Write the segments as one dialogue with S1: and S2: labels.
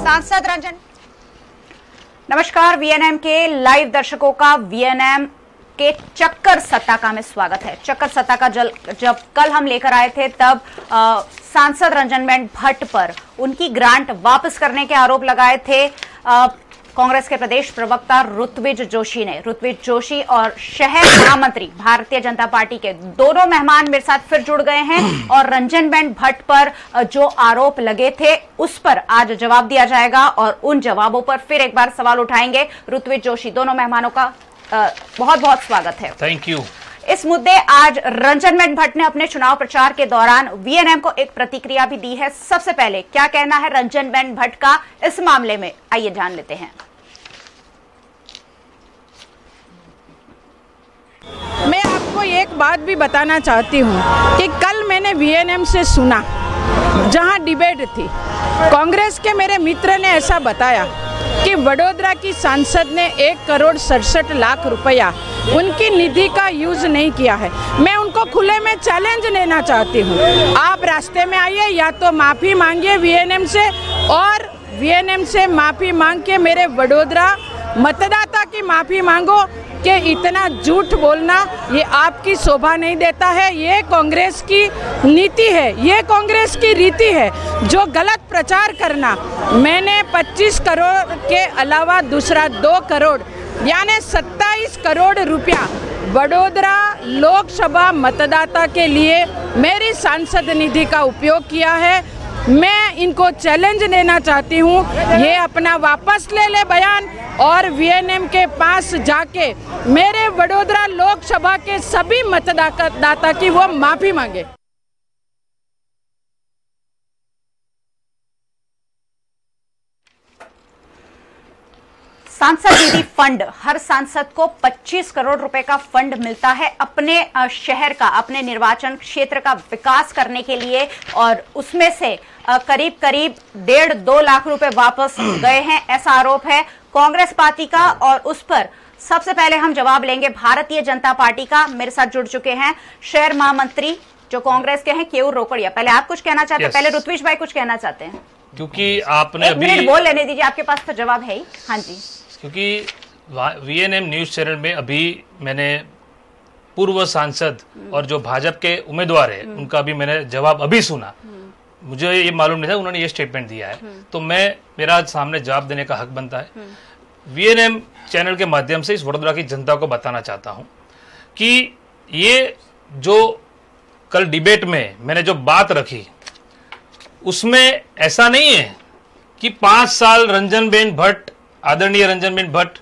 S1: सांसद रंजन। नमस्कार, वीएनएम के लाइव दर्शकों का वीएनएम के चक्कर सत्ता में स्वागत है। चक्कर सत्ता का जब कल हम लेकर आए थे तब सांसद रंजनबेन भट्ट पर उनकी ग्रांट वापस करने के आरोप लगाए थे कांग्रेस के प्रदेश प्रवक्ता ऋत्विज जोशी ने। ऋत्विज जोशी और शहर महामंत्री भारतीय जनता पार्टी के दोनों मेहमान मेरे साथ फिर जुड़ गए हैं और रंजनबेन भट्ट पर जो आरोप लगे थे उस पर आज जवाब दिया जाएगा और उन जवाबों पर फिर एक बार सवाल उठाएंगे। ऋत्विज जोशी, दोनों मेहमानों का बहुत बहुत स्वागत है।
S2: Thank you.
S1: इस मुद्दे आज रंजनबेन भट्ट ने अपने चुनाव प्रचार के दौरान वीएनएम को एक प्रतिक्रिया भी दी है। सबसे पहले क्या कहना है रंजनबेन भट्ट का इस मामले में, आइए जान लेते हैं।
S3: मैं आपको एक बात भी बताना चाहती हूँ कि कल मैंने वीएनएम से सुना, जहाँ डिबेट थी, कांग्रेस के मेरे मित्र ने ऐसा बताया कि वडोदरा की सांसद ने 1,67,00,000 रुपया उनकी निधि का यूज नहीं किया है। मैं उनको खुले में चैलेंज लेना चाहती हूँ, आप रास्ते में आइए, या तो माफ़ी मांगिए वीएनएम से और वीएनएम से माफ़ी मांग के मेरे वडोदरा मतदाता की माफ़ी मांगो कि इतना झूठ बोलना ये आपकी शोभा नहीं देता है। ये कांग्रेस की नीति है, ये कांग्रेस की रीति है जो गलत प्रचार करना। मैंने 25 करोड़ के अलावा दूसरा 2 करोड़ यानी 27 करोड़ रुपया वडोदरा लोकसभा मतदाता के लिए मेरी सांसद निधि का उपयोग किया है। मैं इनको चैलेंज देना चाहती हूँ, ये अपना वापस ले बयान और वीएनएम के पास जाके मेरे वडोदरा लोकसभा के सभी मतदाता की वो माफ़ी मांगे।
S1: सांसद निधि फंड, हर सांसद को 25 करोड़ रुपए का फंड मिलता है अपने शहर का, अपने निर्वाचन क्षेत्र का विकास करने के लिए और उसमें से करीब 1.5-2 लाख रुपए वापस गए हैं, ऐसा आरोप है कांग्रेस पार्टी का। और उस पर सबसे पहले हम जवाब लेंगे भारतीय जनता पार्टी का। मेरे साथ जुड़ चुके हैं शहर महामंत्री जो कांग्रेस के हैं, केयूर रोकड़िया। पहले आप कुछ कहना चाहते हैं? पहले ऋत्विज भाई कुछ कहना चाहते हैं?
S2: क्योंकि आपने
S1: एक मिनट बोल लेने दीजिए, आपके पास तो जवाब है ही। हाँ जी।
S2: क्योंकि वीएनएम न्यूज चैनल में अभी मैंने पूर्व सांसद और जो भाजपा के उम्मीदवार है उनका भी मैंने जवाब अभी सुना। मुझे ये मालूम नहीं था उन्होंने ये स्टेटमेंट दिया है, तो मेरा सामने जवाब देने का हक बनता है। वीएनएम चैनल के माध्यम से इस वडोदरा की जनता को बताना चाहता हूं कि ये जो कल डिबेट में मैंने जो बात रखी उसमें ऐसा नहीं है कि 5 साल रंजनबेन भट्ट, आदरणीय रंजनबेन भट्ट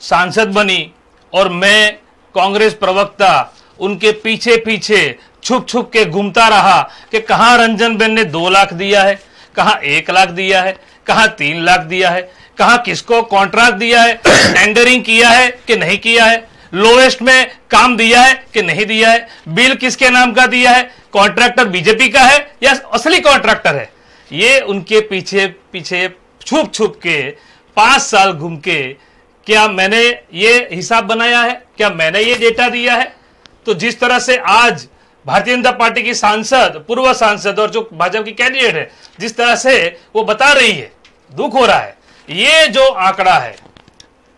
S2: सांसद बनी और मैं कांग्रेस प्रवक्ता उनके पीछे पीछे छुप छुप के घूमता रहा कि कहां रंजनबेन ने 2 लाख दिया है, कहां 1 लाख दिया है, कहां 3 लाख दिया है, कहां किसको कॉन्ट्रैक्ट दिया है, टेंडरिंग किया है कि नहीं किया है, लोएस्ट में काम दिया है कि नहीं दिया है, बिल किसके नाम का दिया है, कॉन्ट्रैक्टर बीजेपी का है या असली कॉन्ट्रैक्टर है। ये उनके पीछे पीछे छुप छुप के 5 साल घूम के क्या मैंने ये हिसाब बनाया है, क्या मैंने ये डेटा दिया है? तो जिस तरह से आज भारतीय जनता पार्टी की सांसद, पूर्व सांसद और जो भाजपा की कैंडिडेट है, जिस तरह से वो बता रही है, दुख हो रहा है। ये जो आंकड़ा है,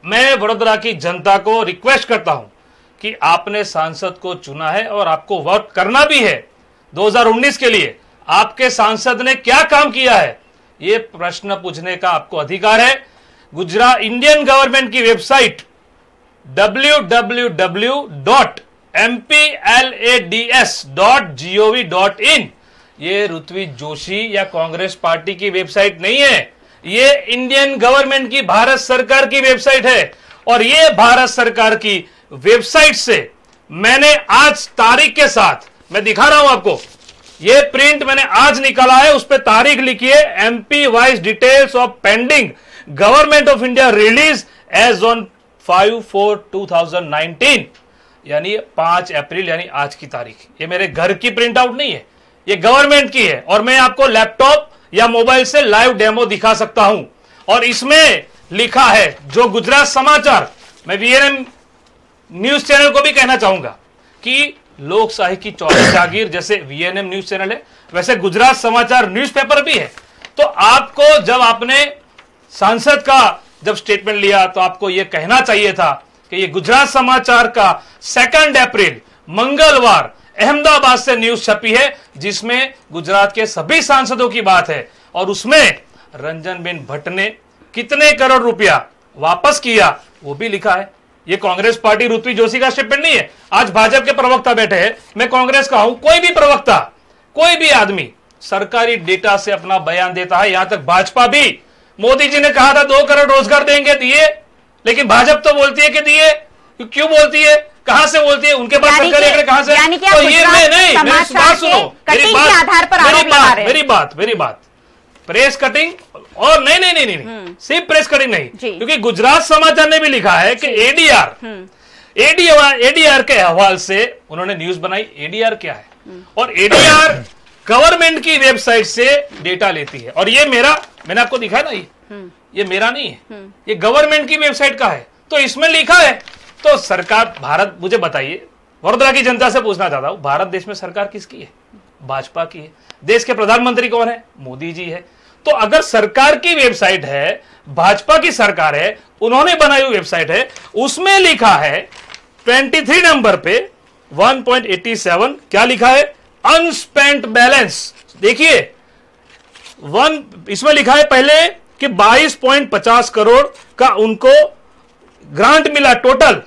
S2: मैं वडोदरा की जनता को रिक्वेस्ट करता हूं कि आपने सांसद को चुना है और आपको वोट करना भी है 2019 के लिए। आपके सांसद ने क्या काम किया है, ये प्रश्न पूछने का आपको अधिकार है। गुजरात इंडियन गवर्नमेंट की वेबसाइट www.mplads.gov.in, ये ऋत्विज जोशी या कांग्रेस पार्टी की वेबसाइट नहीं है, ये इंडियन गवर्नमेंट की, भारत सरकार की वेबसाइट है। और ये भारत सरकार की वेबसाइट से मैंने आज तारीख के साथ मैं दिखा रहा हूं आपको, ये प्रिंट मैंने आज निकाला है, उस पर तारीख लिखी है MP wise details of pending government of India release as on 5/4/2019, यानी 5 अप्रैल यानी आज की तारीख। ये मेरे घर की प्रिंट आउट नहीं है, ये गवर्नमेंट की है और मैं आपको लैपटॉप या मोबाइल से लाइव डेमो दिखा सकता हूं। और इसमें लिखा है जो गुजरात समाचार, मैं वीएनएम न्यूज चैनल को भी कहना चाहूंगा कि लोकशाही की चौथी जागीर जैसे वीएनएम न्यूज चैनल है वैसे गुजरात समाचार न्यूज़पेपर भी है। तो आपको जब आपने सांसद का जब स्टेटमेंट लिया तो आपको यह कहना चाहिए था कि ये गुजरात समाचार का 2 अप्रैल मंगलवार अहमदाबाद से न्यूज छपी है, जिसमें गुजरात के सभी सांसदों की बात है और उसमें रंजनबेन भट्ट ने कितने करोड़ रुपया वापस किया वो भी लिखा है। ये कांग्रेस पार्टी ऋत्विक जोशी का स्टेटमेंट नहीं है। आज भाजपा के प्रवक्ता बैठे हैं, मैं कांग्रेस का हूं, कोई भी प्रवक्ता, कोई भी आदमी सरकारी डेटा से अपना बयान देता है। यहां तक भाजपा भी, मोदी जी ने कहा था 2 करोड़ रोजगार देंगे, दिए, लेकिन भाजपा तो बोलती है कि दिए। क्यों बोलती है, कहां से बोलती है, उनके पास सरकारी कहां से? तो ये मैं नहीं, मेरी बात सुनो, मेरी बात प्रेस कटिंग और नहीं, सिर्फ प्रेस कटिंग नहीं, क्योंकि गुजरात समाचार ने भी लिखा है कि एडीआर के हवाले से उन्होंने न्यूज बनाई। एडीआर क्या है? और एडीआर गवर्नमेंट की वेबसाइट से डेटा लेती है, और ये मैंने आपको दिखाया ना, ये मेरा नहीं है, ये गवर्नमेंट की वेबसाइट का है। तो इसमें लिखा है, तो सरकार भारत, मुझे बताइए, वडोदरा की जनता से पूछना चाहता हूं, भारत देश में सरकार किसकी है? भाजपा की है। देश के प्रधानमंत्री कौन है? मोदी जी है। तो अगर सरकार की वेबसाइट है, भाजपा की सरकार है, उन्होंने बनाई हुई वेबसाइट है, उसमें लिखा है 23 नंबर पे 1.87 क्या लिखा है? अनस्पेंट बैलेंस। देखिए, इसमें लिखा है पहले कि 22.50 करोड़ का उनको ग्रांट मिला टोटल,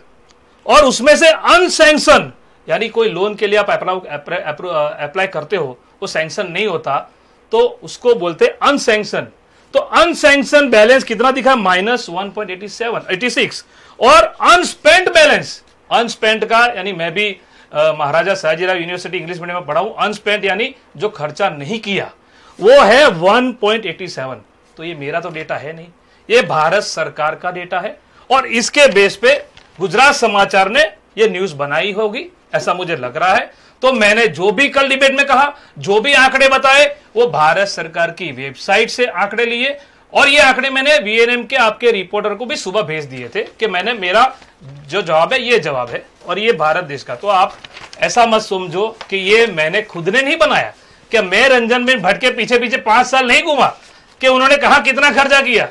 S2: और उसमें से अनसैंक्शन, यानी कोई लोन के लिए आप अप्लाई करते हो, वो सैंक्शन नहीं होता, तो उसको बोलते अनसैंक्शन। तो अनसैंक्शन बैलेंस कितना दिखा? -1.86। और अनस्पेंट बैलेंस, अनस्पेंट का यानी मैं भी महाराजा सयाजीराव यूनिवर्सिटी इंग्लिश मीडियम में पढ़ा हूं, अनस्पेंट यानी जो खर्चा नहीं किया, वो है 1.87। तो ये मेरा तो डेटा है नहीं, ये भारत सरकार का डेटा है, और इसके बेस पे गुजरात समाचार ने ये न्यूज बनाई होगी, ऐसा मुझे लग रहा है। तो मैंने जो भी कल डिबेट में कहा, जो भी आंकड़े बताए, वो भारत सरकार की वेबसाइट से आंकड़े लिए, और ये आंकड़े मैंने वीएनएम के आपके रिपोर्टर को भी सुबह भेज दिए थे कि मैंने, मेरा जो जवाब है ये जवाब है, और ये भारत देश का। तो आप ऐसा मत समझो कि ये मैंने खुद ने नहीं बनाया, कि मैं रंजनबेन भट्ट के पीछे 5 साल नहीं घूमा कि उन्होंने कहा कितना खर्चा किया।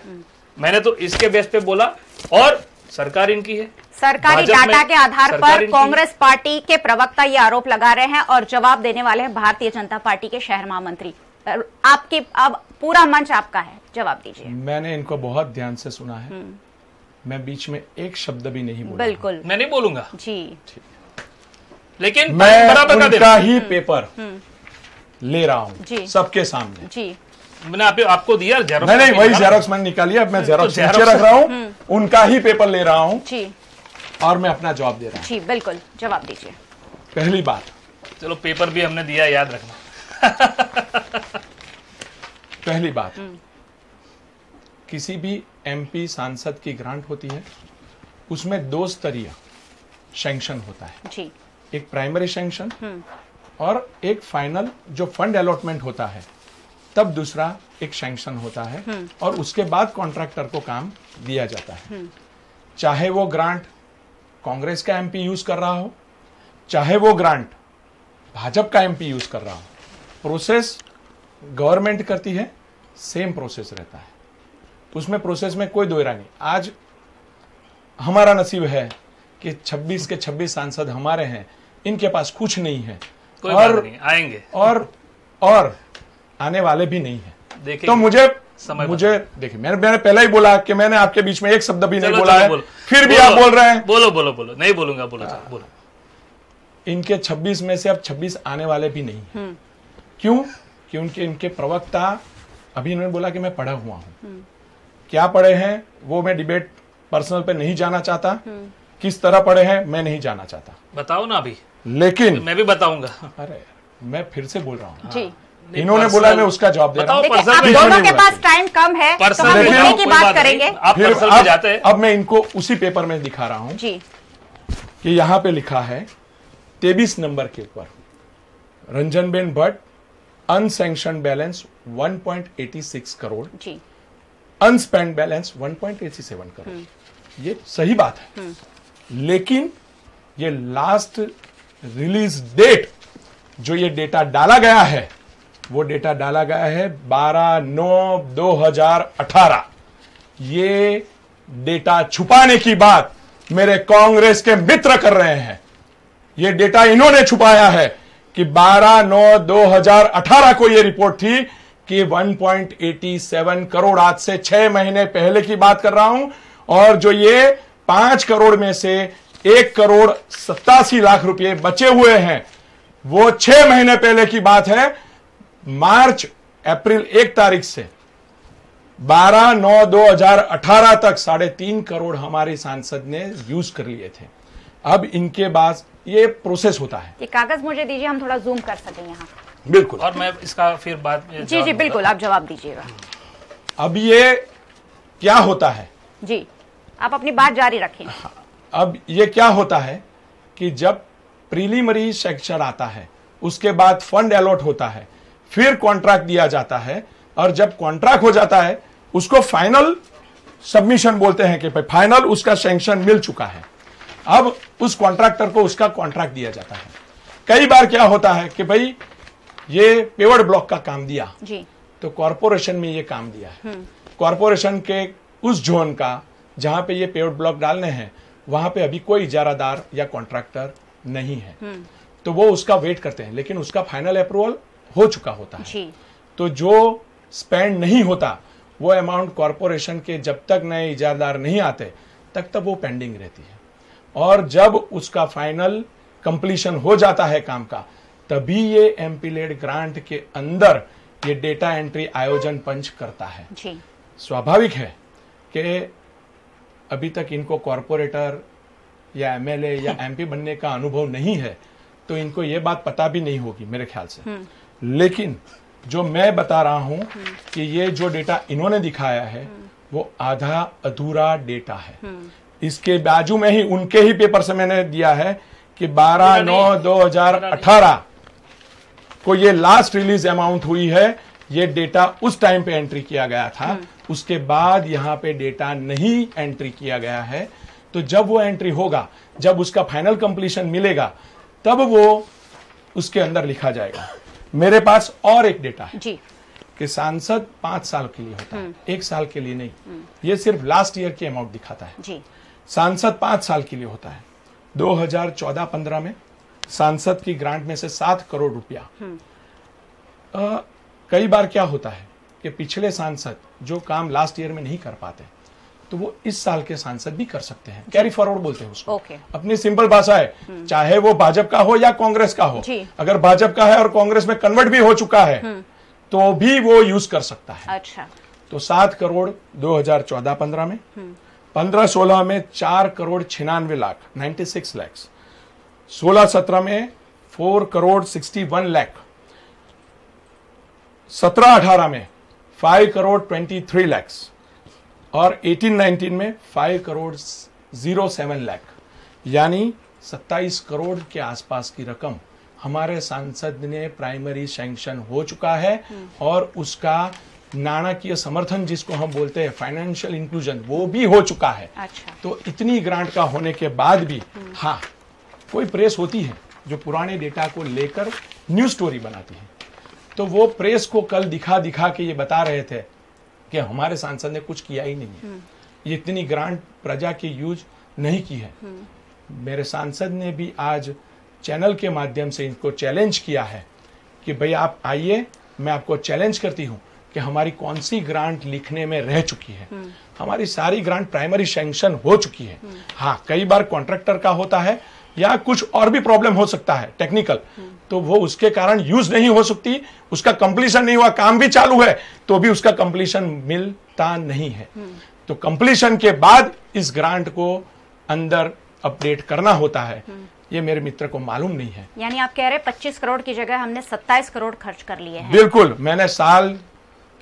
S2: मैंने तो इसके बेस पे बोला, और सरकार इनकी है।
S1: सरकारी डाटा के आधार पर कांग्रेस पार्टी के प्रवक्ता ये आरोप लगा रहे हैं, और जवाब देने वाले हैं भारतीय जनता पार्टी के शहर महामंत्री। आपके, अब पूरा मंच आपका है, जवाब दीजिए।
S4: मैंने इनको बहुत ध्यान से सुना है, मैं बीच में एक शब्द भी नहीं बोला।
S1: बिल्कुल,
S2: मैं नहीं बोलूंगा
S1: जी,
S4: लेकिन मैं उनका ही पेपर ले रहा हूँ सबके सामने जी।
S2: मैंने आपको दिया जेरोक्स,
S4: नहीं, वही जेरोक्स मैंने निकाली, अब मैं जेरोक्स नीचे रख रहा हूँ, उनका ही पेपर ले रहा हूँ जी, और मैं अपना जवाब दे रहा हूँ
S1: जी। बिल्कुल, जवाब दीजिए।
S4: पहली बात,
S2: चलो पेपर भी हमने दिया, याद रखना।
S4: पहली बात, किसी भी एमपी सांसद की ग्रांट होती है, उसमें 2 स्तरीय सैंक्शन होता है जी। एक प्राइमरी सैंक्शन और एक फाइनल जो फंड अलॉटमेंट होता है, तब दूसरा एक सैंक्शन होता है, और उसके बाद कॉन्ट्रैक्टर को काम दिया जाता है। चाहे वो ग्रांट कांग्रेस का एमपी यूज कर रहा हो, चाहे वो ग्रांट भाजपा का एमपी यूज कर रहा हो, प्रोसेस गवर्नमेंट करती है, सेम प्रोसेस रहता है, उसमें प्रोसेस में कोई दो राय नहीं। आज हमारा नसीब है कि 26 के 26 सांसद हमारे हैं, इनके पास कुछ नहीं है,
S2: कोई बात नहीं, आएंगे,
S4: और आने वाले भी नहीं है। तो मुझे देखिए, मैंने पहले ही बोला कि मैंने आपके बीच में एक शब्द भी नहीं बोला है, फिर भी आप बोल रहे हैं।
S2: बोलो, नहीं बोलूंगा, बोलो।
S4: इनके 26 में से अब 26 आने वाले भी नहीं है। क्यों? क्योंकि इनके प्रवक्ता, अभी इन्होंने बोला कि मैं पढ़ा हुआ हूं, क्या पढ़े हैं वो मैं डिबेट पर्सनल पे नहीं जाना चाहता, किस तरह पढ़े हैं मैं नहीं जाना चाहता,
S2: बताओ ना अभी,
S4: लेकिन
S2: मैं भी बताऊंगा।
S4: अरे मैं फिर से बोल रहा हूँ
S1: जी,
S4: इन्होंने बोला, मैं उसका जवाब दे रहा हूं।
S1: आप दोनों के पास टाइम कम है, तो हम हिंदी की बात करेंगे।
S4: अब मैं इनको उसी पेपर में दिखा रहा हूं जी, कि यहां पे लिखा है 23 नंबर के ऊपर, रंजनबेन भट्ट अनसैंक्शन बैलेंस 1.86 करोड़ जी, अनस्पेंड बैलेंस 1.87 करोड़। ये सही बात है, लेकिन ये लास्ट रिलीज डेट जो ये डेटा डाला गया है, वो डेटा डाला गया है 12/9/2018, ये डेटा छुपाने की बात मेरे कांग्रेस के मित्र कर रहे हैं। ये डेटा इन्होंने छुपाया है कि 12/9/2018 को ये रिपोर्ट थी कि 1.87 करोड़, आज से 6 महीने पहले की बात कर रहा हूं, और जो ये 5 करोड़ में से 1,87,00,000 रुपए बचे हुए हैं वो 6 महीने पहले की बात है। अप्रैल 1 तारीख से 12/9/2018 तक 3.5 करोड़ हमारे सांसद ने यूज कर लिए थे। अब इनके बाद ये प्रोसेस होता है।
S1: ये कागज मुझे दीजिए, हम थोड़ा जूम कर सकें यहाँ।
S4: बिल्कुल।
S2: और मैं इसका फिर बाद में
S1: जी बिल्कुल, आप जवाब दीजिएगा।
S4: अब ये क्या होता है
S1: जी, आप अपनी बात जारी रखें।
S4: अब ये क्या होता है कि जब प्रीलिमिनरी सेक्शन आता है, उसके बाद फंड अलॉट होता है, फिर कॉन्ट्रैक्ट दिया जाता है, और जब कॉन्ट्रैक्ट हो जाता है उसको फाइनल सबमिशन बोलते हैं कि भाई फाइनल उसका सैंक्शन मिल चुका है। अब उस कॉन्ट्रैक्टर को उसका कॉन्ट्रैक्ट दिया जाता है। कई बार क्या होता है कि भाई ये पेवर्ड ब्लॉक का काम दिया
S1: जी,
S4: तो कॉर्पोरेशन में ये काम दिया है, कॉर्पोरेशन के उस जोन का जहां पे ये पेवर्ड ब्लॉक डालने हैं वहां पे अभी कोई इजारादार या कॉन्ट्रैक्टर नहीं है, तो वो उसका वेट करते हैं, लेकिन उसका फाइनल अप्रूवल हो चुका होता है
S1: जी।
S4: तो जो स्पेंड नहीं होता वो अमाउंट कॉर्पोरेशन के जब तक नए इजारादार नहीं आते तक वो पेंडिंग रहती है, और जब उसका फाइनल कंप्लीशन हो जाता है काम का, तभी ये एमपी लेड ग्रांट के अंदर ये डेटा एंट्री आयोजन पंच करता है
S1: जी।
S4: स्वाभाविक है कि अभी तक इनको कॉर्पोरेटर या एमएलए या एमपी बनने का अनुभव नहीं है, तो इनको ये बात पता भी नहीं होगी मेरे ख्याल से। लेकिन जो मैं बता रहा हूं कि ये जो डेटा इन्होंने दिखाया है वो आधा अधूरा डेटा है। इसके बाजू में ही उनके ही पेपर से मैंने दिया है कि 12/9/2018 को ये लास्ट रिलीज अमाउंट हुई है। ये डेटा उस टाइम पे एंट्री किया गया था, उसके बाद यहां पे डेटा नहीं एंट्री किया गया है। तो जब वो एंट्री होगा, जब उसका फाइनल कंप्लीशन मिलेगा, तब वो उसके अंदर लिखा जाएगा। मेरे पास और एक डेटा है
S1: जी
S4: कि सांसद 5 साल के लिए होता है, 1 साल के लिए नहीं। ये सिर्फ लास्ट ईयर की अमाउंट दिखाता है
S1: जी।
S4: सांसद 5 साल के लिए होता है। 2014-15 में सांसद की ग्रांट में से 7 करोड़ रुपया। कई बार क्या होता है कि पिछले सांसद जो काम लास्ट ईयर में नहीं कर पाते, तो वो इस साल के सांसद भी कर सकते हैं, कैरी फॉरवर्ड बोलते हैं उसको। अपनी सिंपल भाषा है, चाहे वो भाजपा का हो या कांग्रेस का हो, अगर भाजपा का है और कांग्रेस में कन्वर्ट भी हो चुका है तो भी वो यूज कर सकता है।
S1: अच्छा।
S4: तो 7 करोड़ 2014-15 में, 15-16 में 4 करोड़ 96 लाख 96 लाख, 16-17 में 4 करोड़ 61 लाख, 17-18 में 5 करोड़ 23 लाख, और 18-19 में 5 करोड़ 07 लाख, यानी 27 करोड़ के आसपास की रकम हमारे सांसद ने प्राइमरी सैंक्शन हो चुका है, और उसका नाणाकीय समर्थन जिसको हम बोलते हैं फाइनेंशियल इंक्लूजन, वो भी हो चुका है।
S1: अच्छा।
S4: तो इतनी ग्रांट का होने के बाद भी हाँ, कोई प्रेस होती है जो पुराने डेटा को लेकर न्यूज स्टोरी बनाती है, तो वो प्रेस को कल दिखा दिखा के ये बता रहे थे कि हमारे सांसद ने कुछ किया ही नहीं है, ये इतनी ग्रांट प्रजा की यूज नहीं की है। मेरे सांसद ने भी आज चैनल के माध्यम से इनको चैलेंज किया है कि भाई आप आइए, मैं आपको चैलेंज करती हूं कि हमारी कौन सी ग्रांट लिखने में रह चुकी है। हमारी सारी ग्रांट प्राइमरी सैंक्शन हो चुकी है। हाँ, कई बार कॉन्ट्रैक्टर का होता है या कुछ और भी प्रॉब्लम हो सकता है टेक्निकल, तो वो उसके कारण यूज नहीं हो सकती, उसका कंप्लीशन नहीं हुआ, काम भी चालू है तो भी उसका कंप्लीशन मिलता नहीं है। तो कंप्लीशन के बाद इस ग्रांट को अंदर अपडेट करना होता है। ये मेरे मित्र को मालूम नहीं है।
S1: यानी आप कह रहे हैं 25 करोड़ की जगह हमने 27 करोड़ खर्च कर लिए हैं।
S4: बिल्कुल, मैंने साल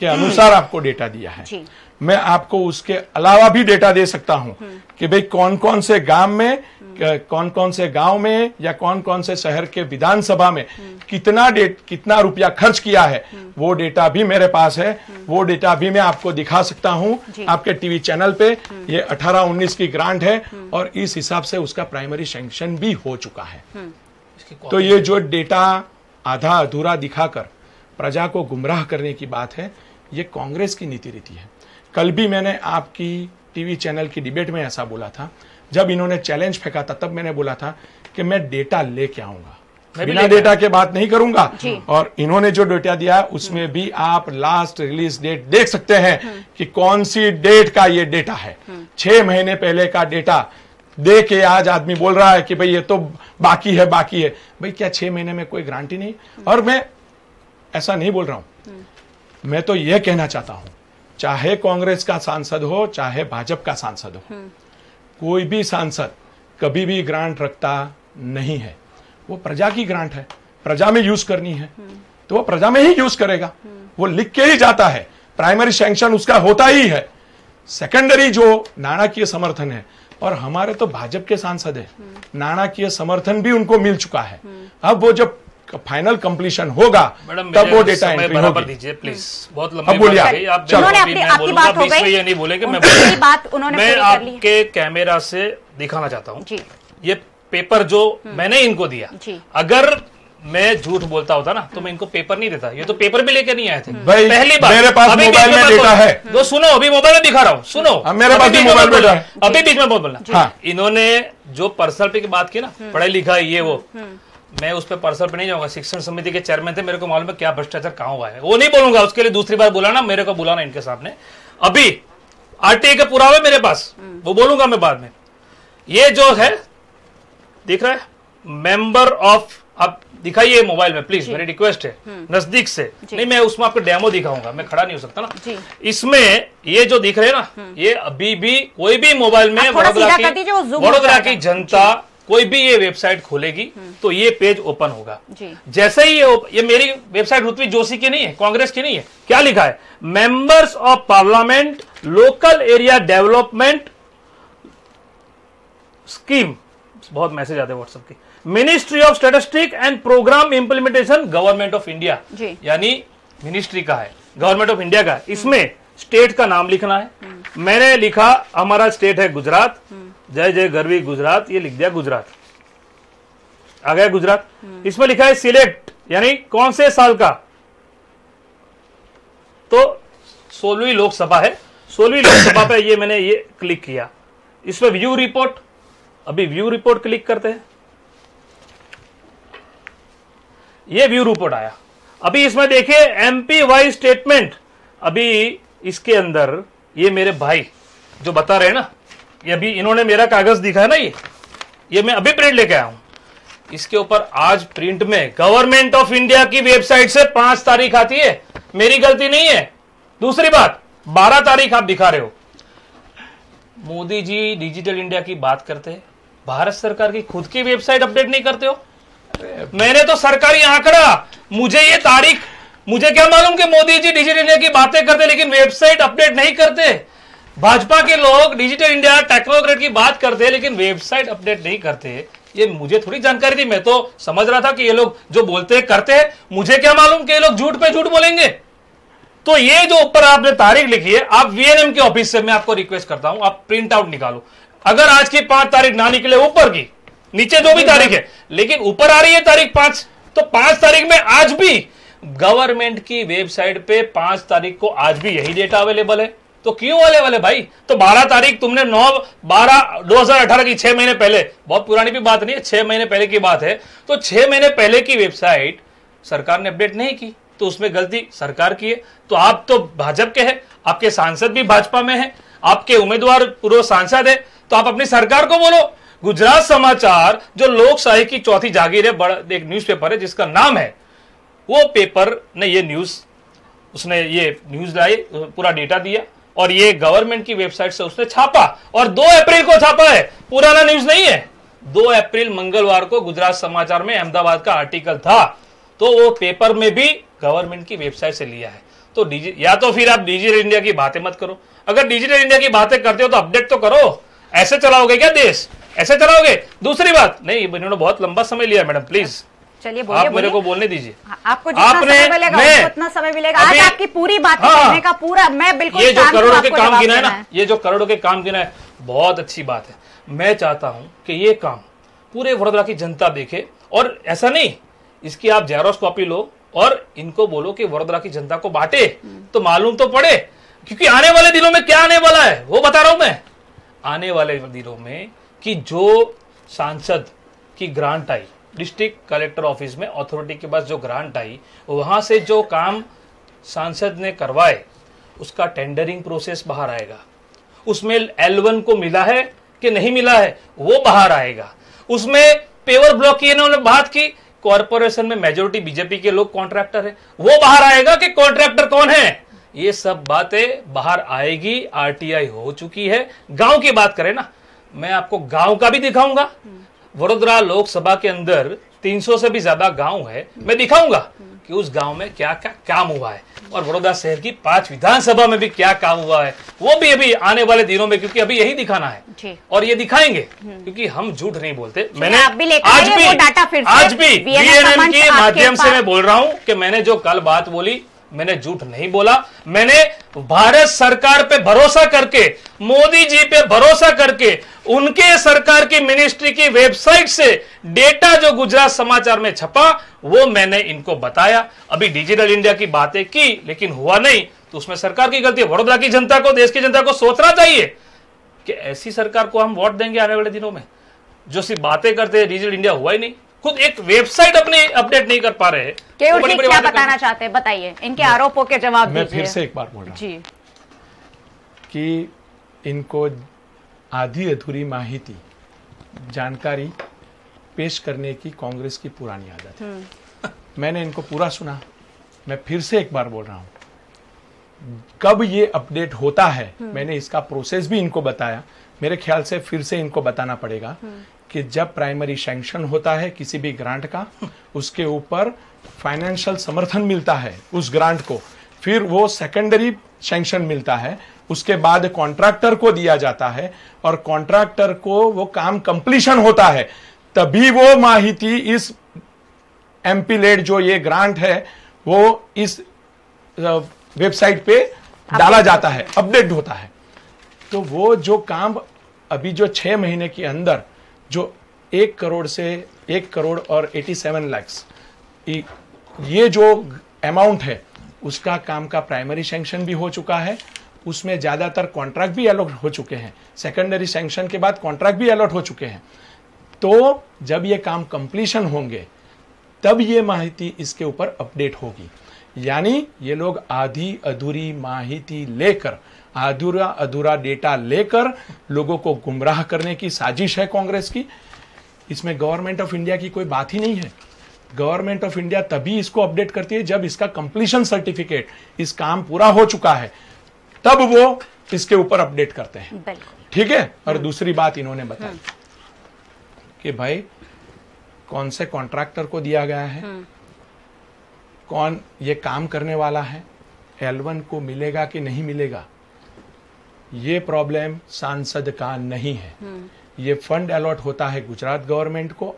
S4: के अनुसार आपको डेटा दिया है।
S1: जी।
S4: मैं आपको उसके अलावा भी डेटा दे सकता हूं कि भाई कौन कौन से गांव में, कौन कौन से गांव में या कौन कौन से शहर के विधानसभा में कितना रुपया खर्च किया है, वो डेटा भी मेरे पास है। वो डेटा भी मैं आपको दिखा सकता हूं आपके टीवी चैनल पे। ये 18-19 की ग्रांट है और इस हिसाब से उसका प्राइमरी सैंक्शन भी हो चुका है। तो ये जो डेटा आधा अधूरा दिखाकर प्रजा को गुमराह करने की बात है, ये कांग्रेस की नीति रीति है। कल भी मैंने आपकी टीवी चैनल की डिबेट में ऐसा बोला था, जब इन्होंने चैलेंज फेंका था तब मैंने बोला था कि मैं डेटा लेके आऊंगा, बिना डेटा के बात नहीं करूंगा। और इन्होंने जो डेटा दिया उसमें भी आप लास्ट रिलीज डेट देख सकते हैं कि कौन सी डेट का ये डेटा है। 6 महीने पहले का डेटा दे के आज आदमी बोल रहा है कि भाई ये तो बाकी है भाई क्या 6 महीने में कोई गारंटी नहीं? और मैं ऐसा नहीं बोल रहा हूं, मैं तो यह कहना चाहता हूं, चाहे कांग्रेस का सांसद हो चाहे भाजपा का सांसद हो, कोई भी सांसद कभी भी ग्रांट रखता नहीं है। वो प्रजा की ग्रांट है, प्रजा में यूज करनी है तो वो प्रजा में ही यूज करेगा, वो लिख के ही जाता है, प्राइमरी सैंक्शन उसका होता ही है। सेकेंडरी जो नाणाकीय समर्थन है, और हमारे तो भाजपा के सांसद है, नाणाकीय समर्थन भी उनको मिल चुका है। अब वो जब फाइनल कंप्लीशन होगा तब वो डेटा एंट्री होगी।
S2: दीजिए प्लीज, बहुत लंबी
S4: बोलिए
S2: बात है। आप
S1: आपकी बात हो गई,
S2: ये नहीं बोले कि मैं आपके कैमरा से दिखाना चाहता हूँ ये पेपर जो मैंने इनको दिया। अगर मैं झूठ बोलता होता ना तो मैं इनको पेपर नहीं देता, ये तो पेपर भी लेकर नहीं आए थे।
S4: भाई
S2: पहली बात,
S4: मेरे पास मोबाइल में डेटा है,
S2: तो सुनो, अभी मोबाइल में दिखा रहा हूँ, सुनो,
S4: मेरे पास भी मोबाइल में है,
S2: अभी बीच में बहुत बोलना।
S4: हाँ।
S2: इन्होंने जो पर्सनल पे की बात की ना, पढ़ाई लिखाई ये वो, मैं उस पर पर्सनल पे नहीं जाऊंगा। शिक्षण समिति के चेयरमैन थे, मेरे को मालूम है क्या भ्रष्टाचार कहाँ हुआ है, वो नहीं बोलूंगा। उसके लिए दूसरी बार बुलाना, मेरे को बुलाना इनके सामने। अभी आरटीआई के पुरावे मेरे पास, वो बोलूंगा मैं बाद में। ये जो है दिख रहा है, मेंबर ऑफ, आप दिखाइए मोबाइल में प्लीज, मेरी रिक्वेस्ट है, नजदीक से नहीं, मैं उसमें आपको डेमो दिखाऊंगा, मैं खड़ा नहीं हो सकता ना। इसमें ये जो दिख रहे हैं ना, ये अभी भी कोई भी मोबाइल में वडोदरा की जनता कोई भी ये वेबसाइट खोलेगी तो ये पेज ओपन होगा। जैसे ही ये मेरी वेबसाइट ऋत्विज जोशी की नहीं है, कांग्रेस की नहीं है। क्या लिखा है? Members of parliament, local area development scheme, बहुत मैसेज आते हैं व्हाट्सएप की, ministry of statistic and programme implementation, government of India, यानी मिनिस्ट्री का है, गवर्नमेंट ऑफ इंडिया का है। इसमें स्टेट का नाम लिखना है। मैंने लिखा, हमारा स्टेट है गुजरात, जय जय गरवी गुजरात, ये लिख दिया गुजरात, आ गया गुजरात। इसमें लिखा है सिलेक्ट, यानी कौन से साल का, तो 16वीं लोकसभा है, 16वीं लोकसभा पे ये मैंने ये क्लिक किया। इसमें व्यू रिपोर्ट, अभी व्यू रिपोर्ट क्लिक करते हैं, ये व्यू रिपोर्ट आया। अभी इसमें देखिए एमपी वाइज स्टेटमेंट, अभी इसके अंदर ये मेरे भाई जो बता रहे हैं ना, ये अभी इन्होंने मेरा कागज दिखा है ना, ये मैं अभी प्रिंट लेके आया हूं। इसके ऊपर आज प्रिंट में गवर्नमेंट ऑफ इंडिया की वेबसाइट से 5 तारीख आती है, मेरी गलती नहीं है। दूसरी बात, 12 तारीख आप दिखा रहे हो। मोदी जी डिजिटल इंडिया की बात करते हैं, भारत सरकार की खुद की वेबसाइट अपडेट नहीं करते हो। मैंने तो सरकारी आंकड़ा, मुझे ये तारीख, मुझे क्या मालूम कि मोदी जी डिजिटल इंडिया की बातें करते लेकिन वेबसाइट अपडेट नहीं करते। भाजपा के लोग डिजिटल इंडिया टेक्नोक्रेट की बात करते हैं लेकिन वेबसाइट अपडेट नहीं करते। ये मुझे थोड़ी जानकारी थी, मैं तो समझ रहा था कि ये लोग जो बोलते हैं करते हैं, मुझे क्या मालूम कि ये लोग झूठ पे झूठ बोलेंगे। तो ये जो ऊपर आपने तारीख लिखी है, आप वीएनएम के ऑफिस से मैं आपको रिक्वेस्ट करता हूं, आप प्रिंट आउट निकालो। अगर आज की 5 तारीख ना निकले, ऊपर की, नीचे जो भी तारीख है, लेकिन ऊपर आ रही है तारीख 5, तो 5 तारीख में आज भी गवर्नमेंट की वेबसाइट पे 5 तारीख को आज भी यही डेटा अवेलेबल है। तो क्यों अवेलेबल है भाई? तो 12 तारीख तुमने 9/12/2018 की 6 महीने पहले, बहुत पुरानी भी बात नहीं है, 6 महीने पहले की बात है, तो 6 महीने पहले की वेबसाइट सरकार ने अपडेट नहीं की, तो उसमें गलती सरकार की है। तो आप तो भाजपा के हैं, आपके सांसद भी भाजपा में हैं, आपके उम्मीदवार पूर्व सांसद है, तो आप अपनी सरकार को बोलो। गुजरात समाचार जो लोकशाही की चौथी जागीर है, बड़ा एक न्यूज़पेपर है जिसका नाम है, वो पेपर ने ये न्यूज, उसने ये न्यूज लाई, पूरा डेटा दिया और ये गवर्नमेंट की वेबसाइट से उसने छापा, और 2 अप्रैल को छापा है, पुराना न्यूज नहीं है। 2 अप्रैल मंगलवार को गुजरात समाचार में अहमदाबाद का आर्टिकल था, तो वो पेपर में भी गवर्नमेंट की वेबसाइट से लिया है। तो या तो फिर आप डिजिटल इंडिया की बातें मत करो, अगर डिजिटल इंडिया की बातें करते हो तो अपडेट तो करो। ऐसे चलाओगे क्या देश? ऐसे चलाओगे? दूसरी बात नहीं, इन्होंने बहुत लंबा समय लिया मैडम, प्लीज
S1: चलिए बोलिए,
S2: आप मेरे को बोलने दीजिए।
S1: आपको जितना समय मिलेगा उतना समय मिलेगा। आज आपकी पूरी बात करने का पूरा, मैं बिल्कुल,
S2: ये जो करोड़ों के काम गिना है ना, ये जो करोड़ों के काम गिना है, बहुत अच्छी बात है। मैं चाहता हूं कि ये काम पूरे वडोदरा की जनता देखे, और ऐसा नहीं, इसकी आप जेरोक्स कॉपी लो और इनको बोलो कि वडोदरा की जनता को बांटे, तो मालूम तो पड़े। क्योंकि आने वाले दिनों में क्या आने वाला है वो बता रहा हूं मैं। आने वाले दिनों में कि जो सांसद की ग्रांट आई, डिस्ट्रिक्ट कलेक्टर ऑफिस में अथॉरिटी के पास जो ग्रांट आई, वहां से जो काम सांसद ने करवाए उसका टेंडरिंग प्रोसेस बाहर आएगा। उसमें L1 को मिला है कि नहीं मिला है वो बाहर आएगा। उसमें पेवर ब्लॉक की इन्होंने बात की, कॉर्पोरेशन में मेजोरिटी बीजेपी के लोग कॉन्ट्रैक्टर है, वो बाहर आएगा कि कॉन्ट्रैक्टर कौन है। ये सब बातें बाहर आएगी। आरटीआई हो चुकी है। गांव की बात करें ना, मैं आपको गांव का भी दिखाऊंगा। वडोदरा लोकसभा के अंदर 300 से भी ज्यादा गांव है, मैं दिखाऊंगा कि उस गांव में क्या क्या काम हुआ है और वडोदरा शहर की 5 विधानसभा में भी क्या काम हुआ है, वो भी अभी आने वाले दिनों में, क्योंकि अभी यही दिखाना है और ये दिखाएंगे, क्योंकि हम झूठ नहीं बोलते। मैंने आज भी वीएनएम के माध्यम से मैं बोल रहा हूं कि मैंने जो कल बात बोली मैंने झूठ नहीं बोला। मैंने भारत सरकार पे भरोसा करके, मोदी जी पे भरोसा करके, उनके सरकार की मिनिस्ट्री की वेबसाइट से डेटा जो गुजरात समाचार में छपा वो मैंने इनको बताया। अभी डिजिटल इंडिया की बातें की लेकिन हुआ नहीं, तो उसमें सरकार की गलती है। वडोदरा की जनता को, देश की जनता को सोचना चाहिए कि ऐसी सरकार को हम वोट देंगे आने वाले दिनों में जो सिर्फ बातें करते हैं। डिजिटल इंडिया हुआ ही नहीं, खुद एक वेबसाइट अपने अपडेट नहीं कर पा रहे हैं।
S1: क्या बताना चाहते हैं बताइए, इनके आरोपों के जवाब दीजिए।
S4: मैं फिर से एक बार बोल रहा हूं
S1: जी
S4: कि इनको आधी अधूरी माहिती, जानकारी पेश करने की कांग्रेस की पुरानी आदत है। मैंने इनको पूरा सुना, मैं फिर से एक बार बोल रहा हूं कब ये अपडेट होता है, मैंने इसका प्रोसेस भी इनको बताया। मेरे ख्याल से फिर से इनको बताना पड़ेगा कि जब प्राइमरी सैंक्शन होता है किसी भी ग्रांट का, उसके ऊपर फाइनेंशियल समर्थन मिलता है उस ग्रांट को, फिर वो सेकेंडरी सैंक्शन मिलता है, उसके बाद कॉन्ट्रैक्टर को दिया जाता है और कॉन्ट्रैक्टर को वो काम कंप्लीशन होता है, तभी वो माहिती इस एमपी लेड जो ये ग्रांट है वो इस वेबसाइट पे डाला जाता है, अपडेट होता है। तो वो जो काम अभी जो 6 महीने के अंदर जो 1 करोड़ से 1 करोड़ और 87 लाख ये जो अमाउंट है उसका काम का प्राइमरी सैंक्शन भी हो चुका है, उसमें ज्यादातर कॉन्ट्रैक्ट भी अलॉट हो चुके हैं, सेकेंडरी सैंक्शन के बाद कॉन्ट्रैक्ट भी अलॉट हो चुके हैं। तो जब ये काम कंप्लीशन होंगे तब ये माहिती इसके ऊपर अपडेट होगी। यानी ये लोग आधी अधूरी माहिती लेकर, अधूरा अधूरा डेटा लेकर लोगों को गुमराह करने की साजिश है कांग्रेस की। इसमें गवर्नमेंट ऑफ इंडिया की कोई बात ही नहीं है। गवर्नमेंट ऑफ इंडिया तभी इसको अपडेट करती है जब इसका कंप्लीशन सर्टिफिकेट, इस काम पूरा हो चुका है, तब वो इसके ऊपर अपडेट करते हैं। ठीक है। और दूसरी बात इन्होंने बताई कि भाई कौन से कॉन्ट्रैक्टर को दिया गया है, कौन ये काम करने वाला है, L1 को मिलेगा कि नहीं मिलेगा, ये प्रॉब्लम सांसद का नहीं है। ये फंड अलॉट होता है गुजरात गवर्नमेंट को,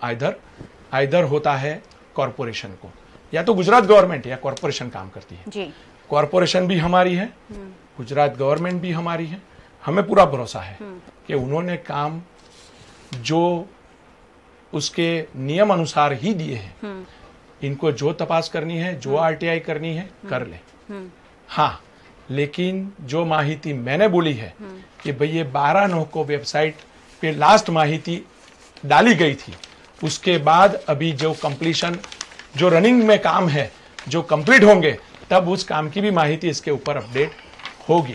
S4: आइदर होता है कॉरपोरेशन को, या तो गुजरात गवर्नमेंट या कॉरपोरेशन काम करती है। कॉरपोरेशन भी हमारी है, गुजरात गवर्नमेंट भी हमारी है। हमें पूरा भरोसा है कि उन्होंने काम जो उसके नियम अनुसार ही दिए हैं। इनको जो तपास करनी है, जो आरटीआई करनी है, कर ले। हाँ, लेकिन जो माहिती मैंने बोली है कि भाई ये 12/9 को वेबसाइट पे लास्ट माहिती डाली गई थी, उसके बाद अभी जो कंप्लीशन, जो रनिंग में काम है, जो कंप्लीट होंगे, तब उस काम की भी माहिती इसके ऊपर अपडेट होगी।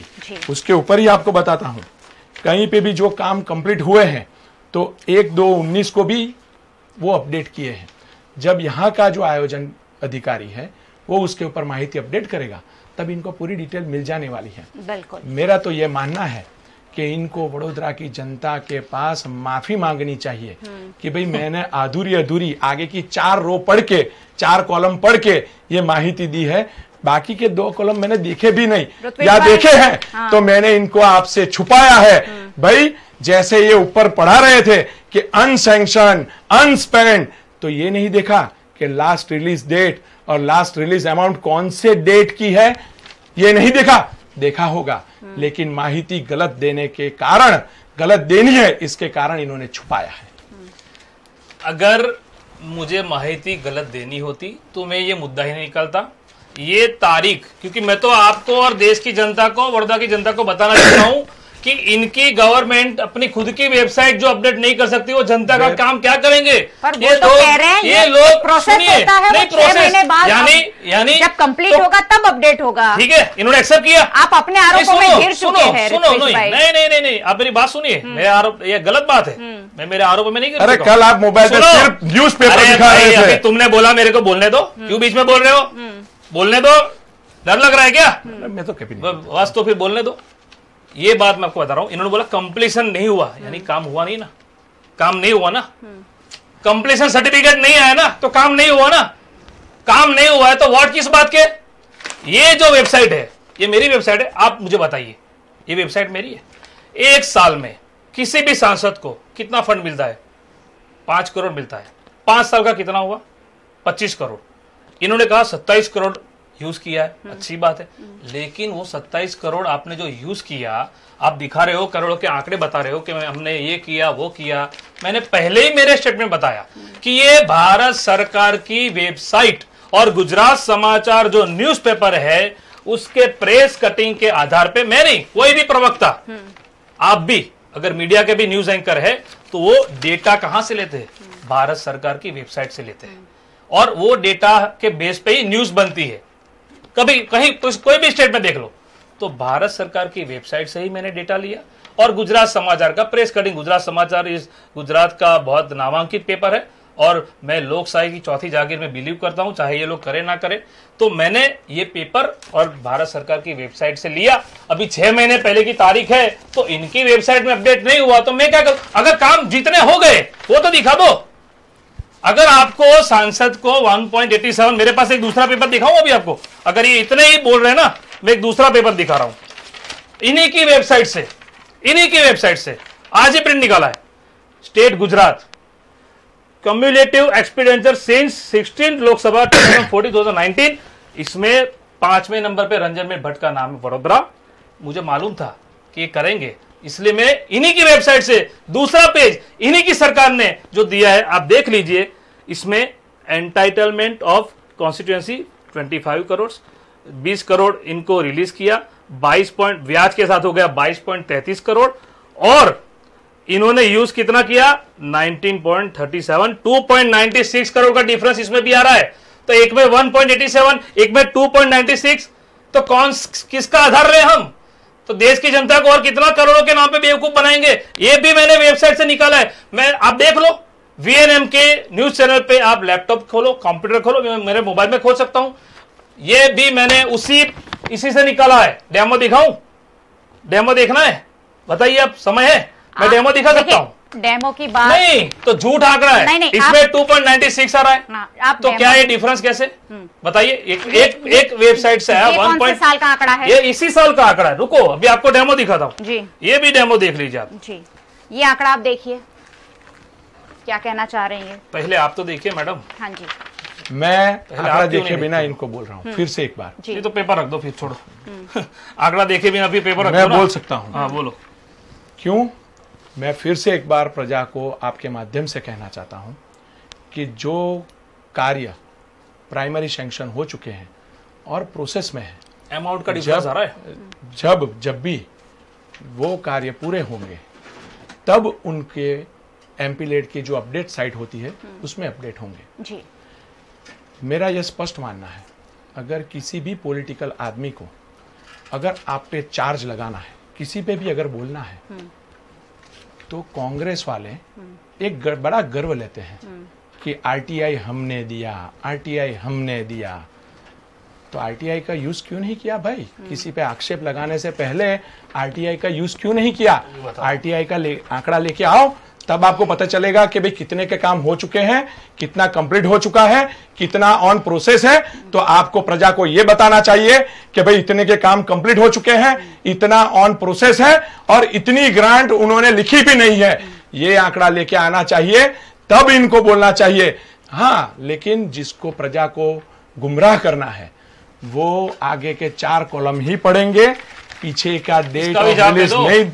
S4: उसके ऊपर ही आपको बताता हूं, कहीं पे भी जो काम कंप्लीट हुए हैं तो 1/2/19 को भी वो अपडेट किए हैं। जब यहाँ का जो आयोजन अधिकारी है वो उसके ऊपर माहिती अपडेट करेगा तब इनको पूरी डिटेल मिल जाने वाली है।
S1: बिल्कुल।
S4: मेरा तो ये मानना है कि इनको वडोदरा की जनता के पास माफी मांगनी चाहिए कि भाई मैंने अधूरी आगे की 4 रो पढ़ के, 4 कॉलम पढ़ के ये माहिती दी है, बाकी के 2 कॉलम मैंने देखे भी नहीं या देखे हैं। हाँ। तो मैंने इनको आपसे छुपाया है। भाई जैसे ये ऊपर पढ़ा रहे थे कि अनसैंक्शन, अनस्पेंड, तो ये नहीं देखा कि लास्ट रिलीज डेट और लास्ट रिलीज अमाउंट कौन से डेट की है, ये नहीं देखा होगा, लेकिन माहिती गलत देने के कारण, गलत देनी है इसके कारण इन्होंने छुपाया है।
S2: अगर मुझे माहिती गलत देनी होती तो मैं ये मुद्दा ही नहीं निकालता ये तारीख, क्योंकि मैं तो आपको और देश की जनता को, बड़ौदा की जनता को बताना चाहता हूं कि इनकी गवर्नमेंट अपनी खुद की वेबसाइट जो अपडेट नहीं कर सकती, वो जनता का काम क्या करेंगे?
S1: पर वो तो कह रहे हैं
S2: ये लोग
S1: प्रोसेस होता है,
S2: नहीं,
S1: वो 6 महीने बाद
S2: यानी
S1: जब कंप्लीट होगा तब अपडेट होगा।
S2: ठीक है, इन्होंने एक्सेप्ट किया।
S1: आप अपने आरोपों में घिर चुके हैं।
S2: नहीं, आप मेरी बात सुनिए। मेरे आरोप, ये गलत बात है, मैं मेरे आरोप में नहीं गिर।
S4: अरे कल आप मोबाइल पे सिर्फ न्यूज़पेपर दिखा रहे थे।
S2: तुमने बोला मेरे को बोलने दो, क्यों बीच में बोल रहे हो? बोलने दो, डर लग रहा है क्या?
S4: मैं तो कभी
S2: बस तो फिर बोलने दो। ये बात मैं आपको बता रहा हूं, इन्होंने बोला कंप्लीशन नहीं हुआ, यानी काम हुआ नहीं ना, काम नहीं हुआ ना, कंप्लीशन सर्टिफिकेट नहीं आया ना, तो काम नहीं हुआ ना। काम नहीं हुआ है तो व्हाट किस बात के? ये जो वेबसाइट है, ये मेरी वेबसाइट है, आप मुझे बताइए, ये वेबसाइट मेरी है। एक साल में किसी भी सांसद को कितना फंड मिलता है? 5 करोड़ मिलता है। 5 साल का कितना हुआ? 25 करोड़। इन्होंने कहा 27 करोड़ यूज किया है, अच्छी बात है, लेकिन वो 27 करोड़ आपने जो यूज किया, आप दिखा रहे हो, करोड़ों के आंकड़े बता रहे हो कि हमने ये किया वो किया। मैंने पहले ही मेरे स्टेटमेंट बताया कि ये भारत सरकार की वेबसाइट और गुजरात समाचार जो न्यूज़पेपर है उसके प्रेस कटिंग के आधार पे, मैं नहीं, कोई भी प्रवक्ता, आप भी अगर मीडिया के भी न्यूज एंकर है तो वो डेटा कहां से लेते हैं? भारत सरकार की वेबसाइट से लेते हैं, और वो डेटा के बेस पे ही न्यूज बनती है। कभी कहीं कोई भी स्टेट में देख लो तो भारत सरकार की वेबसाइट से ही मैंने डेटा लिया। और गुजरात समाचार का प्रेस कटिंग, गुजरात समाचार इस गुजरात का बहुत नामांकित पेपर है, और मैं लोकशाही की चौथी जागीर में बिलीव करता हूं, चाहे ये लोग करे ना करे। तो मैंने ये पेपर और भारत सरकार की वेबसाइट से लिया। अभी 6 महीने पहले की तारीख है, तो इनकी वेबसाइट में अपडेट नहीं हुआ तो मैं क्या करूं? अगर काम जितने हो गए वो तो दिखा दो। अगर आपको सांसद को 1.87, मेरे पास एक दूसरा पेपर दिखाऊं अभी आपको, अगर ये इतने ही बोल रहे हैं ना, मैं एक दूसरा पेपर दिखा रहा हूं इन्हीं की वेबसाइट से, आज ही प्रिंट निकाला है। State Gujarat cumulative expenditure since 16 Lok Sabha 2014-2019, इसमें 5वें नंबर पे रंजन भट्ट का नाम है, वडोदरा। मुझे मालूम था कि ये करेंगे, इसलिए मैं इन्हीं की वेबसाइट से दूसरा पेज इन्हीं की सरकार ने जो दिया है आप देख लीजिए। इसमें entitlement of constituency 25 crore, 20 crore इनको रिलीज किया, 22 पॉइंट ब्याज के साथ हो गया 22.33 करोड़, और इन्होंने यूज कितना किया? 19.37, 2.96 करोड़ का डिफरेंस इसमें भी आ रहा है। तो एक में 1.87, एक में 2.96, तो कौन किसका आधार रहे हम? तो देश की जनता को और कितना करोड़ों के नाम पे बेवकूफ बनाएंगे? ये भी मैंने वेबसाइट से निकाला है। मैं, आप देख लो, वीएनएम के न्यूज चैनल पे आप लैपटॉप खोलो, कंप्यूटर खोलो, मैं मेरे मोबाइल में खोल सकता हूं। ये भी मैंने इसी से निकाला है। डेमो दिखाऊं? डेमो देखना है? बताइए, आप समय है, मैं डेमो दिखा सकता हूं।
S1: डेमो की बात
S2: नहीं तो झूठ आंकड़ा है।
S1: नहीं,
S2: इसमें 2.96 आ रहा है।
S1: आप
S2: तो क्या ये डिफरेंस कैसे? बताइए। एक वेबसाइट से है
S1: 1 साल का आंकड़ा है,
S2: ये इसी साल का आंकड़ा है। रुको, अभी आपको डेमो दिखाता हूँ
S1: जी।
S2: ये भी डेमो देख लीजिए आप
S1: जी। ये आंकड़ा आप देखिए, क्या कहना चाह रहे हैं?
S2: पहले आप तो देखिए मैडम।
S1: हाँ जी,
S4: मैं आंकड़ा देखे बिना इनको बोल रहा हूँ फिर से एक बार।
S2: ये तो पेपर रख दो, फिर छोड़ो। आंकड़ा देखे बिना भी पेपर रख दो।
S4: मैं बोल सकता हूँ।
S2: हाँ, बोलो।
S4: क्यों? मैं फिर से एक बार प्रजा को आपके माध्यम से कहना चाहता हूं कि जो कार्य प्राइमरी सैंक्शन हो चुके हैं और प्रोसेस में है,
S2: अमाउंट का डिफरेंस आ रहा है।
S4: जब भी वो कार्य पूरे होंगे तब उनके एमपीलेट की जो अपडेट साइट होती है उसमें अपडेट होंगे
S1: जी।
S4: मेरा यह स्पष्ट मानना है, अगर किसी भी पॉलिटिकल आदमी को अगर आप पे चार्ज लगाना है, किसी पे भी अगर बोलना है, तो कांग्रेस वाले एक बड़ा गर्व लेते हैं कि आरटीआई हमने दिया, आरटीआई हमने दिया। तो आरटीआई का यूज क्यों नहीं किया भाई? किसी पे आक्षेप लगाने से पहले आरटीआई का यूज क्यों नहीं किया? आरटीआई का आंकड़ा लेके आओ, तब आपको पता चलेगा कि भाई कितने के काम हो चुके हैं, कितना कंप्लीट हो चुका है, कितना ऑन प्रोसेस है। तो आपको प्रजा को यह बताना चाहिए कि भाई इतने के काम कंप्लीट हो चुके हैं, इतना ऑन प्रोसेस है, और इतनी ग्रांट उन्होंने लिखी भी नहीं है। ये आंकड़ा लेके आना चाहिए, तब इनको बोलना चाहिए। हाँ, लेकिन जिसको प्रजा को गुमराह करना है वो आगे के 4 कॉलम ही पढ़ेंगे, पीछे का डेट रिलीज नहीं।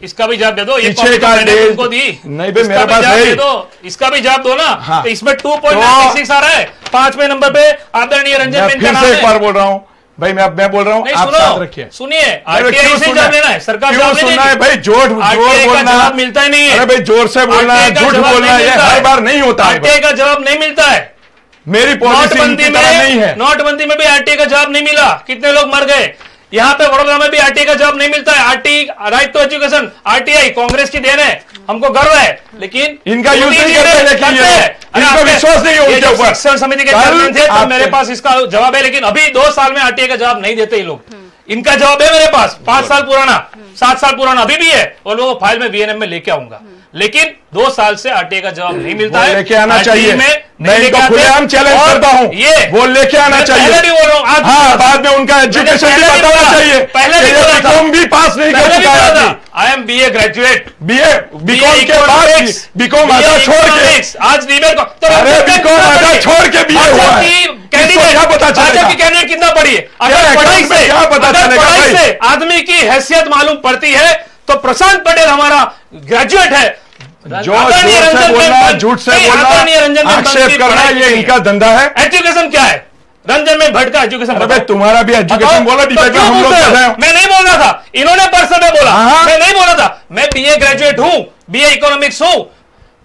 S2: इसका भी जवाब दे दो। ये
S4: पीछे का
S2: मैंने तुमको दी,
S4: नहीं भाई मेरे पास है,
S2: इसका भी जवाब दो ना।
S4: हाँ।
S2: तो इसमें 2.96 आ रहा है। 5वें नंबर पे आदरणीय रंजन
S4: मैं फिर से एक बार बोल रहा हूँ भाई, मैं बोल रहा हूँ, आप साथ रखिए।
S2: सुनिए, आरटीआई से जवाब लेना है, सरकार
S4: क्यों सुनना है भाई? जोर बोलना
S2: मिलता ही नहीं है।
S4: अरे भाई जोर से बोलना है, झूठ बोलना है, ये हर बार नहीं होता है।
S2: आरटीआई का जवाब नहीं मिलता है।
S4: मेरी पॉलिसी नहीं है।
S2: नोटबंदी में भी आरटीआई का जवाब नहीं मिला, कितने लोग मर गए। यहाँ पे वडोदरा में भी आरटीआई का जवाब नहीं मिलता है। RTI right to education, RTI Congress की देन है, हमको गर्व है, लेकिन
S4: इनका यूज नहीं करते, इनको विश्वास नहीं है उनके ऊपर।
S2: शिक्षण समिति के चेयरमैन थे तो मेरे पास इसका जवाब है, लेकिन अभी 2 साल में आरटीआई का जवाब नहीं देते ये लोग। इनका जवाब है मेरे पास, 5 साल पुराना, 7 साल पुराना अभी भी है, और वो फाइल में वीएनएम में लेके आऊंगा, लेकिन 2 साल से आरटीआई का जवाब नहीं मिलता है।
S4: लेके आना चाहिए, मैं इनको खुलेआम चैलेंज करता हूूं,
S2: ये
S4: वो लेके आना चाहिए।
S2: पहले भी बोल रहा हूं,
S4: हाँ, बाद में उनका एजुकेशन भी बताना चाहिए।
S2: पहले भी
S4: बीकॉम भी पास नहीं कर चुका है।
S2: I am BA graduate,
S4: BCom के बाद बीकॉम आधा छोड़ के
S2: आज
S4: अरे बीकॉम आधा छोड़ के बीए हुआ है। क्या पता चलेगा?
S2: कैंडिडेट कितना पढ़ी है? अगर पढ़ाई से
S4: क्या पता चलेगा भाई?
S2: आदमी की हैसियत मालूम पड़ती है तो प्रशांत पटेल हमारा ग्रेजुएट है।
S4: जो झूठ से बोलना, आक्षेप करना, ये इनका धंधा है।
S2: एजुकेशन क्या है? रंजन में भट्ट का एजुकेशन।
S4: अरे तुम्हारा भी एजुकेशन बोला, डिबेट में हम लोग कर रहे हैं।
S2: मैं नहीं बोल रहा था, इन्होंने पर्सन में बोला, मैं नहीं बोला था। मैं बीए ग्रेजुएट हूँ, बीए इकोनॉमिक्स हूँ,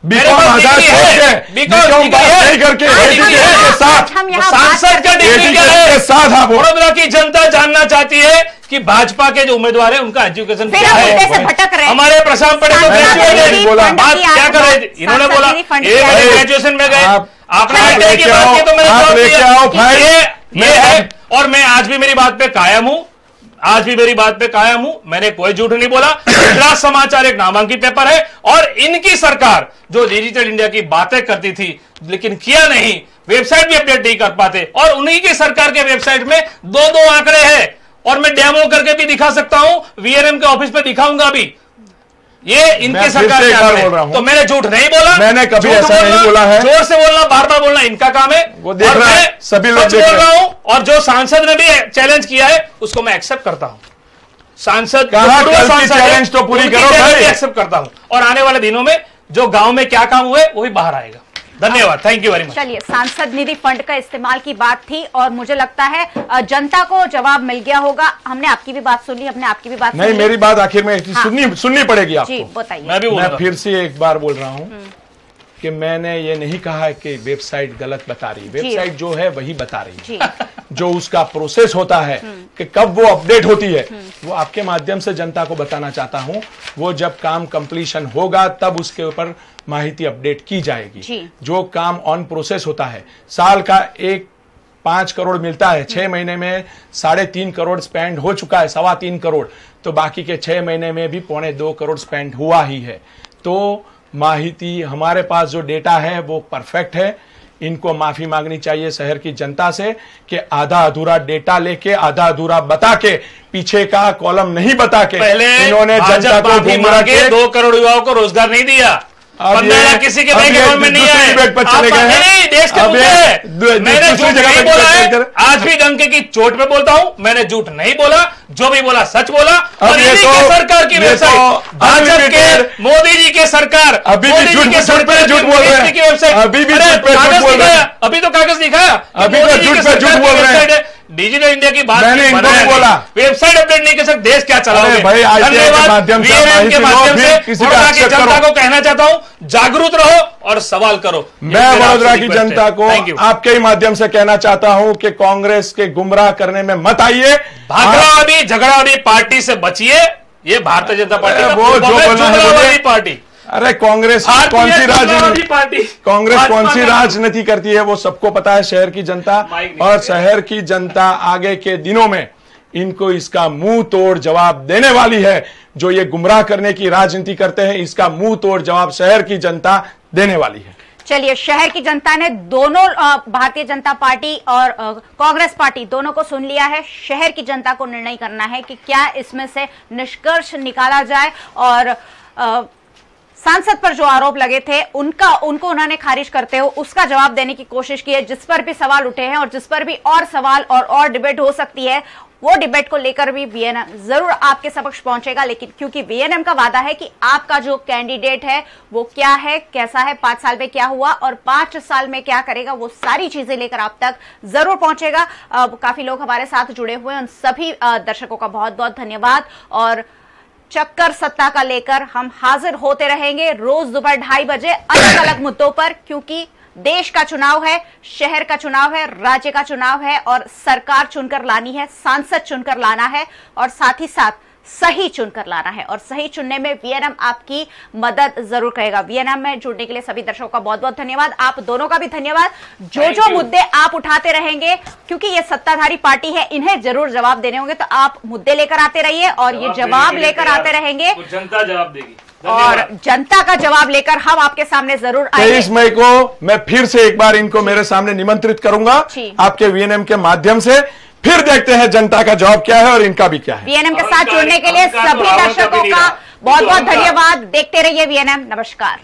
S4: बीकॉम आधा छोड़ के, बीकॉम पास नहीं करके एजुकेशन के साथ,
S2: सांसद का डिग्री क्या है?
S4: साथ आप
S2: वडोदरा की जनता जानना चाहती है कि भाजपा के जो उम्मीदवार है उनका एजुकेशन क्या है। हमारे प्रशांत पटेल तो ग्रेजुएट है, बात क्या कर रहे थे? इन्होंने बोला ये ग्रेजुएशन में गए, आपने आईटीआई की बात की तो मैंने ये है। और मैं आज भी मेरी बात पे कायम हूं, आज भी मेरी बात पे कायम हूं, मैंने कोई झूठ नहीं बोला। गुजरात समाचार एक नामांकित पेपर है, और इनकी सरकार जो डिजिटल इंडिया की बातें करती थी लेकिन किया नहीं, वेबसाइट भी अपडेट नहीं कर पाते, और उन्हीं की सरकार के वेबसाइट में 2-2 आंकड़े हैं, और मैं डेमो करके भी दिखा सकता हूं, वीएनएम के ऑफिस पे दिखाऊंगा भी। ये इनके सरकार के आंकड़े हैं। तो मैंने झूठ नहीं बोला,
S4: मैंने कभी ऐसा नहीं बोला है।
S2: जोर से बोलना, बार बार बोलना इनका काम है,
S4: वो देख रहा है, सभी लोग
S2: बोल रहा हूं। और जो सांसद ने भी चैलेंज किया है उसको मैं एक्सेप्ट करता हूं। सांसद
S4: चैलेंज तो पूरी करो भाई,
S2: एक्सेप्ट करता हूं। और आने वाले दिनों में जो गांव में क्या काम हुए वो भी बाहर आएगा। धन्यवाद, थैंक यू वेरी मच।
S1: चलिए, सांसद निधि फंड का इस्तेमाल की बात थी, और मुझे लगता है जनता को जवाब मिल गया होगा। हमने आपकी भी बात सुन ली, हमने आपकी भी बात
S4: नहीं, मेरी बात आखिर में सुननी पड़ेगी आपको।
S1: जी बताइए।
S4: मैं फिर से एक बार बोल रहा हूं कि मैंने ये नहीं कहा है कि वेबसाइट गलत बता रही, वेबसाइट जो है वही बता रही है। जो उसका प्रोसेस होता है कि कब वो अपडेट होती है, वो आपके माध्यम से जनता को बताना चाहता हूं। वो जब काम कंप्लीशन होगा तब उसके ऊपर माहिती अपडेट की जाएगी। जो काम ऑन प्रोसेस होता है, साल का 5 करोड़ मिलता है, 6 महीने में 3.5 करोड़ स्पेंड हो चुका है, 3.25 करोड़, तो बाकी के 6 महीने में भी 2.25 करोड़ स्पेंड हुआ ही है। तो माहिती हमारे पास जो डेटा है वो परफेक्ट है। इनको माफी मांगनी चाहिए शहर की जनता से कि आधा अधूरा डेटा लेके, आधा अधूरा बता के, पीछे का कॉलम नहीं बता के इन्होंने जनता को गुमराह किया।
S2: 2 करोड़ युवाओं को रोजगार नहीं दिया, 15 लाख किसी के बैंक अकाउंट में नहीं आए। देश के मुद्दे हैं। मैंने झूठ नहीं बोला है, आज भी डंके की चोट पे बोलता हूं, मैंने झूठ नहीं बोला, जो भी बोला सच बोला। और इन्हीं के सरकार की वेबसाइट, भाजपा के मोदी जी के सरकार,
S4: अभी भी झूठ पे झूठ बोल रहे हैं, अभी भी झूठ पे झूठ बोल रहे हैं,
S2: अभी तो कागज दिखाया,
S4: अभी तो झूठ पे झूठ बोल रहे हैं।
S2: डिजिटल इंडिया की बात
S4: मैंने इनको बोला,
S2: वेबसाइट अपडेट नहीं कर सकते, देश क्या चलाओगे
S4: भाई?
S2: धन्यवाद।
S4: के माध्यम से
S2: वडोदरा की जनता को कहना चाहता हूं, जागरूक रहो और सवाल करो।
S4: मैं वडोदरा की जनता को आपके ही माध्यम से कहना चाहता हूं कि कांग्रेस के गुमराह करने में मत आइए,
S2: भागड़ावादी झगड़ावादी पार्टी से बचिए। ये भारतीय जनता पार्टी
S4: वो जो
S2: जुमलावादी पार्टी।
S4: अरे कांग्रेस कौन सी राजनीति, कांग्रेस कौन सी राजनीति करती है वो सबको पता है, शहर की जनता। और शहर की जनता आगे के दिनों में इनको इसका मुंह तोड़ जवाब देने वाली है। जो ये गुमराह करने की राजनीति करते हैं, इसका मुंह तोड़ जवाब शहर की जनता देने वाली है।
S1: चलिए, शहर की जनता ने दोनों भारतीय जनता पार्टी और कांग्रेस पार्टी दोनों को सुन लिया है। शहर की जनता को निर्णय करना है कि क्या इसमें से निष्कर्ष निकाला जाए। और सांसद पर जो आरोप लगे थे उनको उन्होंने खारिज करते हुए उसका जवाब देने की कोशिश की है। जिस पर भी सवाल उठे हैं और जिस पर भी और सवाल और डिबेट हो सकती है, वो डिबेट को लेकर भी वीएनएम जरूर आपके समक्ष पहुंचेगा। लेकिन क्योंकि वीएनएम का वादा है कि आपका जो कैंडिडेट है वो क्या है, कैसा है, 5 साल में क्या हुआ और 5 साल में क्या करेगा, वो सारी चीजें लेकर आप तक जरूर पहुंचेगा। काफी लोग हमारे साथ जुड़े हुए हैं, उन सभी दर्शकों का बहुत बहुत धन्यवाद। और चक्कर सत्ता का लेकर हम हाजिर होते रहेंगे रोज दोपहर 2:30 बजे अलग अलग मुद्दों पर, क्योंकि देश का चुनाव है, शहर का चुनाव है, राज्य का चुनाव है और सरकार चुनकर लानी है, सांसद चुनकर लाना है और साथ ही साथ सही चुनकर लाना है। और सही चुनने में वीएनएम आपकी मदद जरूर करेगा। वीएनएम में जुड़ने के लिए सभी दर्शकों का बहुत बहुत धन्यवाद। आप दोनों का भी धन्यवाद। जो मुद्दे आप उठाते रहेंगे, क्योंकि ये सत्ताधारी पार्टी है, इन्हें जरूर जवाब देने होंगे, तो आप मुद्दे लेकर आते रहिए और ये जवाब लेकर आते रहेंगे,
S2: जनता जवाब देगी
S1: और जनता का जवाब लेकर हम आपके सामने जरूर आएंगे।
S4: 23 मई को मैं फिर से एक बार इनको मेरे सामने निमंत्रित करूंगा आपके वीएनएम के माध्यम से। फिर देखते हैं जनता का जवाब क्या है और इनका भी क्या है।
S1: वीएनएम के साथ जुड़ने के लिए सभी दर्शकों का बहुत बहुत धन्यवाद। देखते रहिए वीएनएम। नमस्कार।